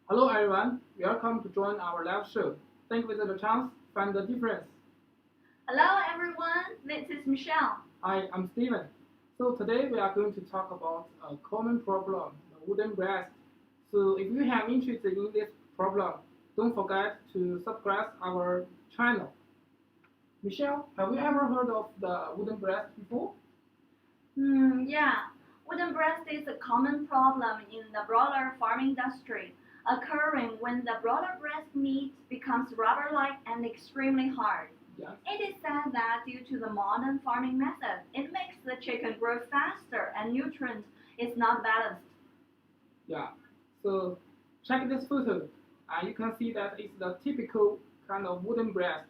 Hello everyone, welcome to join our live show. Thank you for the chance, find the difference. Hello everyone, this is Michelle. Hi, I'm Steven. So today we are going to talk about a common problem, the wooden breast. So if you have interest in this problem, don't forget to subscribe our channel. Michelle, have you ever heard of the wooden breast before? Yeah, wooden breast is a common problem in the broiler farming industry, occurring when the broiler breast meat becomes rubber-like and extremely hard. Yes. It is said that due to the modern farming method, it makes the chicken grow faster and nutrient is not balanced. Yeah. So check this photo. You can see that it's the typical kind of wooden breast.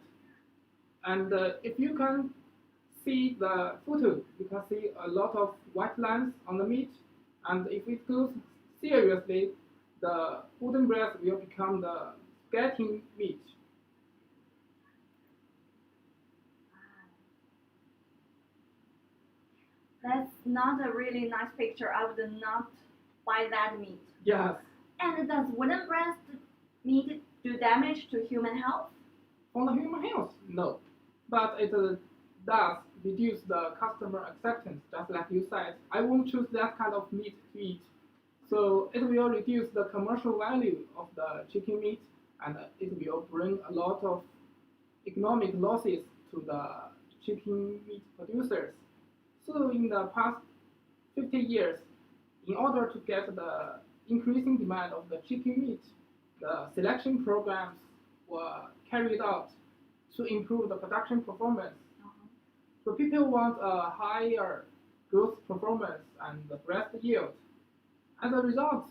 And if you can see the photo, you can see a lot of white lines on the meat. And if it goes seriously, the wooden breast will become the skeleton meat. That's not a really nice picture. I would not buy that meat. Yes. And does wooden breast meat do damage to human health? For the human health, no. But it does reduce the customer acceptance, just like you said. I won't choose that kind of meat to eat. So it will reduce the commercial value of the chicken meat, and it will bring a lot of economic losses to the chicken meat producers. So in the past 50 years, in order to get the increasing demand of the chicken meat, the selection programs were carried out to improve the production performance. So people want a higher growth performance and the breast yield. As a result,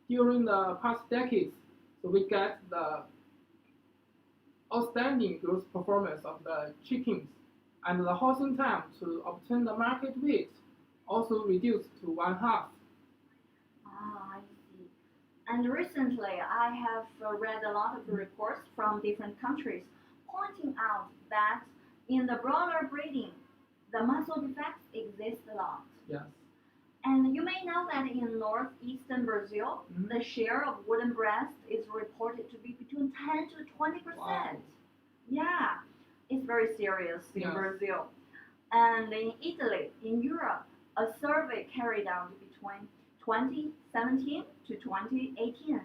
during the past decades, so we get the outstanding growth performance of the chickens, and the housing time to obtain the market weight also reduced to one half. Ah, I see. And recently, I have read a lot of reports from different countries pointing out that in the broiler breeding, the muscle defects exist a lot. Yes. And you may know that in Northeastern Brazil, the share of wooden breast is reported to be between 10 to 20%. Wow. Yeah, it's very serious in Yes. Brazil. And in Italy, in Europe, a survey carried out between 2017 to 2018,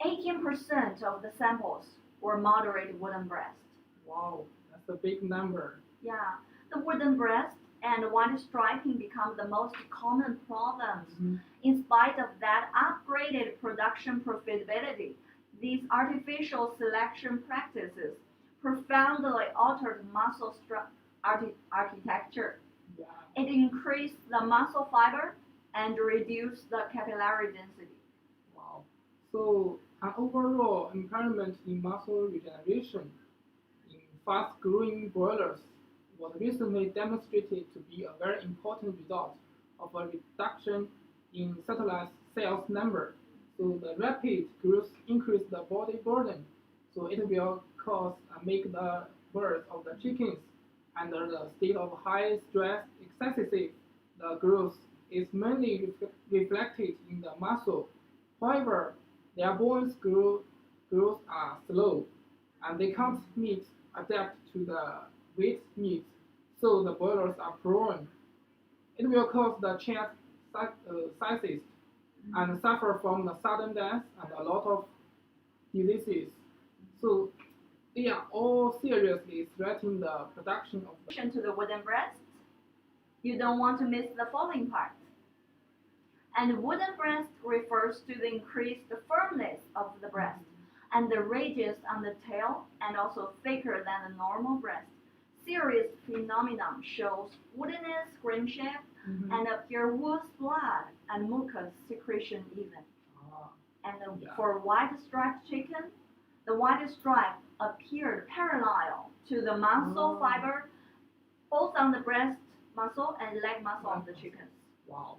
18% of the samples were moderate wooden breast. Wow, that's a big number. Yeah, the wooden breast and white striping become the most common problems. In spite of that upgraded production profitability, these artificial selection practices profoundly altered muscle architecture. Yeah. It increased the muscle fiber and reduced the capillary density. Wow. So an overall impairment in muscle regeneration in fast-growing broilers was recently demonstrated to be a very important result of a reduction in satellite cells number. So the rapid growth increased the body burden. So it will make the birth of the chickens under the state of high stress excessive. The growth is mainly reflected in the muscle. However, their bones growth are slow, and they can't adapt to the weight needs, so the boilers are prone. It will cause the chest sizes and suffer from the sudden death and a lot of diseases. So they are all seriously threatening the production of the. To the wooden breast, you don't want to miss the following part. And wooden breast refers to the increased firmness of the breast and the ridges on the tail and also thicker than a normal breast. Serious phenomenon shows woodiness, grain shape, and appear ooze blood and mucous secretion even. And for white striped chicken, the white stripe appeared parallel to the muscle fiber, both on the breast muscle and leg muscle of the chickens. Wow.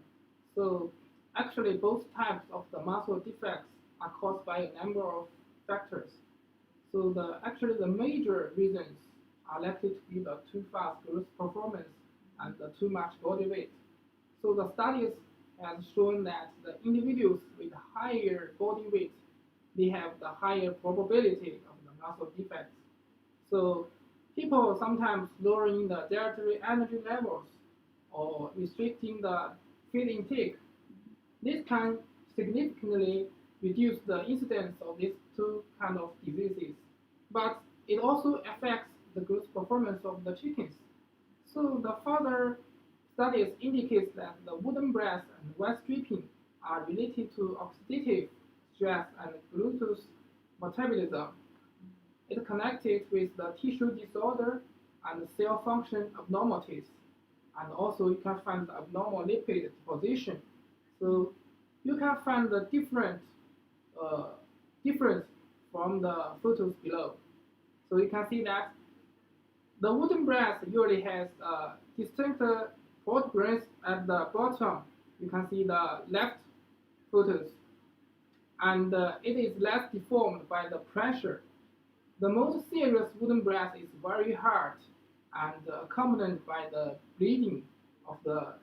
So actually both types of the muscle defects are caused by a number of factors. So the major reasons are likely to be the too fast growth performance and too much body weight. So the studies have shown that the individuals with higher body weight, they have the higher probability of the muscle defects. So people sometimes lowering the dietary energy levels or restricting the feed intake. This can significantly reduce the incidence of these two kind of diseases, but it also affects the growth performance of the chickens. So the further studies indicate that the wooden breast and white stripping are related to oxidative stress and glucose metabolism. It connected with the tissue disorder and cell function abnormalities, and also you can find the abnormal lipid deposition. So you can find the uh, difference from the photos below. So you can see that the wooden breast usually has distinct protuberance at the bottom. You can see the left photos, and it is less deformed by the pressure. The most serious wooden breast is very hard and accompanied by the bleeding of the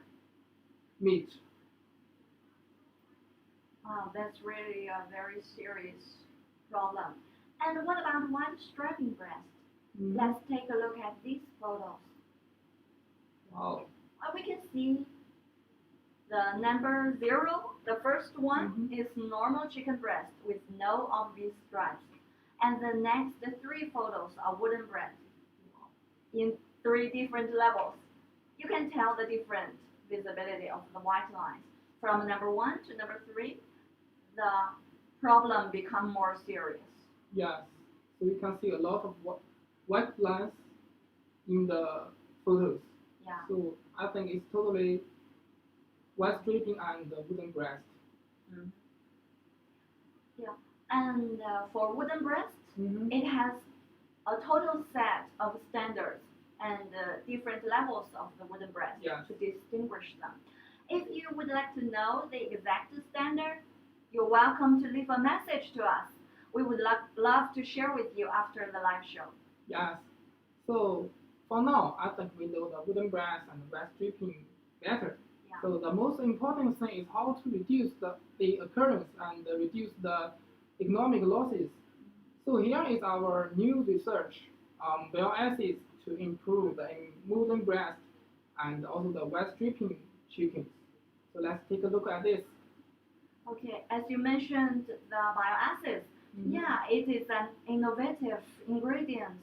meat. Wow, that's really a very serious problem. And what about white striping breast? Mhm. Let's take a look at these photos. Wow. We can see the number 0, the first one is normal chicken breast with no obvious stripes. And the next 3 photos are wooden breast in 3 different levels. You can tell the different visibility of the white lines. From number 1 to number 3, the problem become more serious. Yes. So you can see a lot of white lines in the photos. Yeah. So I think it's totally white stripping and the wooden breast. Mm. Yeah. And for wooden breast, it has a total set of standards and different levels of the wooden breast Yes. to distinguish them. If you would like to know the exact standard, you're welcome to leave a message to us. We would love to share with you after the live show. Yes. So for now, I think we know the wooden breast and white stripping better. Yeah. So the most important thing is how to reduce the occurrence and reduce the economic losses. So here is our new research on bile acids to improve the wooden breast and also the white stripping chickens. So let's take a look at this. Okay, as you mentioned, the bile acids. Yeah, it is an innovative ingredient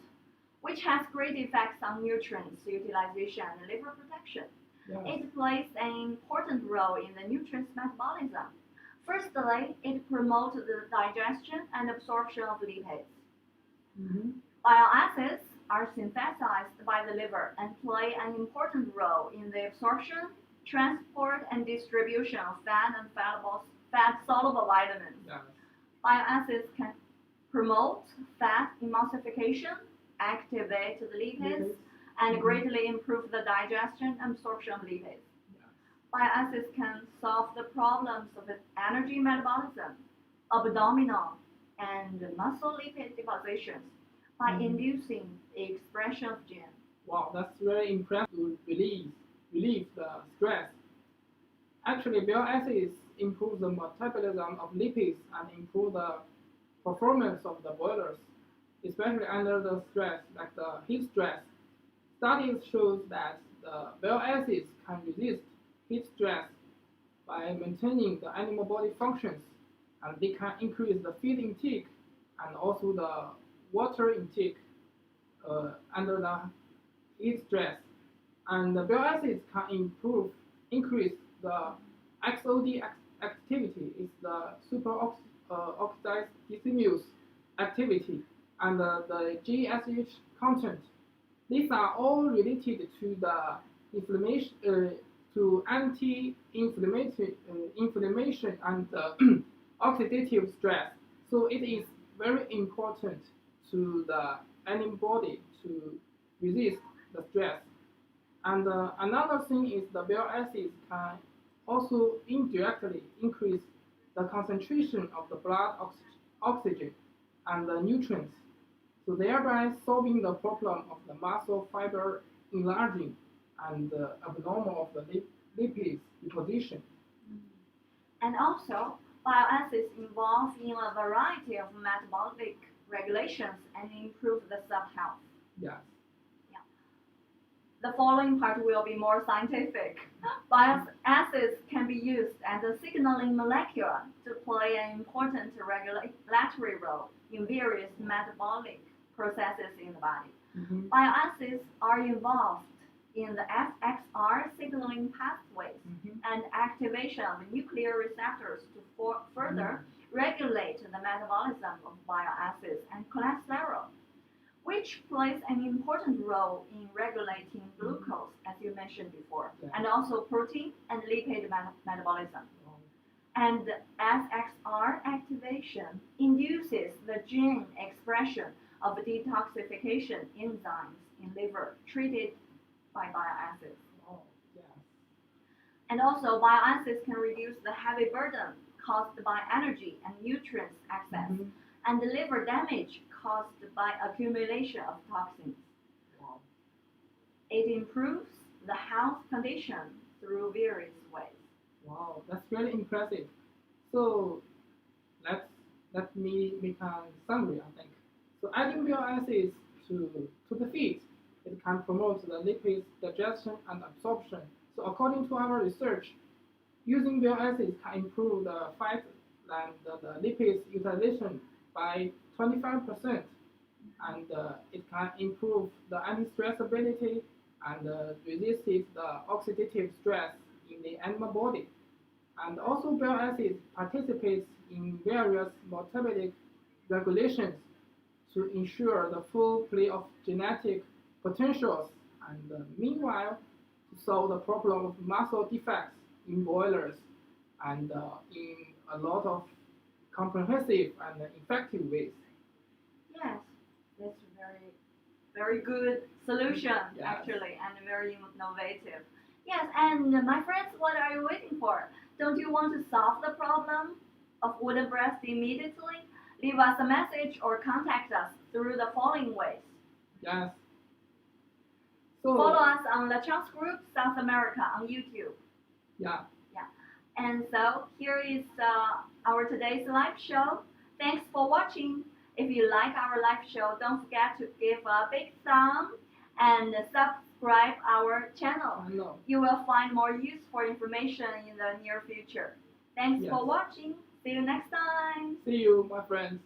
which has great effects on nutrients utilization and liver protection. Yes. It plays an important role in the nutrients metabolism. Firstly, it promotes the digestion and absorption of lipids. Bile acids are synthesized by the liver and play an important role in the absorption, transport, and distribution of fat and fat-soluble vitamins. Yes. Bile acids can promote fat emulsification, activate the lipids, and greatly improve the digestion and absorption of lipids. Bile acids can solve the problems of energy metabolism, abdominal, and muscle lipid depositions by inducing the expression of genes. Wow, that's very impressive to relieve the stress. Actually, bile acids improve the metabolism of lipids and improve the performance of the boilers, especially under the stress, like the heat stress. Studies show that the bile acids can resist heat stress by maintaining the animal body functions, and they can increase the feed intake and also the water intake under the heat stress. And the bile acids can increase the XOD activity, is the superoxidized dismuse activity, and the GSH content. These are all related to the inflammation, to anti-inflammation inflammation and oxidative stress. So it is very important to the animal body to resist the stress. And another thing is the bile acids can also indirectly increase the concentration of the blood oxygen and the nutrients, so thereby solving the problem of the muscle fiber enlarging and abnormal of the lipid deposition. And also, bile acids involve in a variety of metabolic regulations and improve the cell health. Yes. The following part will be more scientific. Bile acids can be used as a signaling molecule to play an important regulatory role in various metabolic processes in the body. Mm-hmm. Bile acids are involved in the FXR signaling pathways and activation of nuclear receptors to further regulate the metabolism of bile acids and cholesterol, which plays an important role in regulating glucose, as you mentioned before, and also protein and lipid metabolism. And SXR activation induces the gene expression of detoxification enzymes in liver treated by bile acids. And also, bile acids can reduce the heavy burden caused by energy and nutrients excess, and the liver damage caused by accumulation of toxins. It improves the health condition through various ways. Wow, that's really impressive. So let me make a summary, I think. So adding bile acids to the feed, it can promote the lipids digestion and absorption. So according to our research, using bile acids can improve the fat and the lipids utilization by 25%, and it can improve the anti-stress ability and resist the oxidative stress in the animal body. And also bile acids participates in various metabolic regulations to ensure the full play of genetic potentials, and meanwhile to solve the problem of muscle defects in boilers and in a lot of comprehensive and effective ways. Yes, that's very, very good solution actually, and very innovative. Yes, and my friends, what are you waiting for? Don't you want to solve the problem of wooden breast immediately? Leave us a message or contact us through the following ways. Yes. So follow us on the Chance Group South America on YouTube. Yeah. And so here is our today's live show. Thanks for watching. If you like our live show, don't forget to give a big thumb and subscribe our channel. You will find more useful information in the near future. Thanks for watching. See you next time. See you, my friends.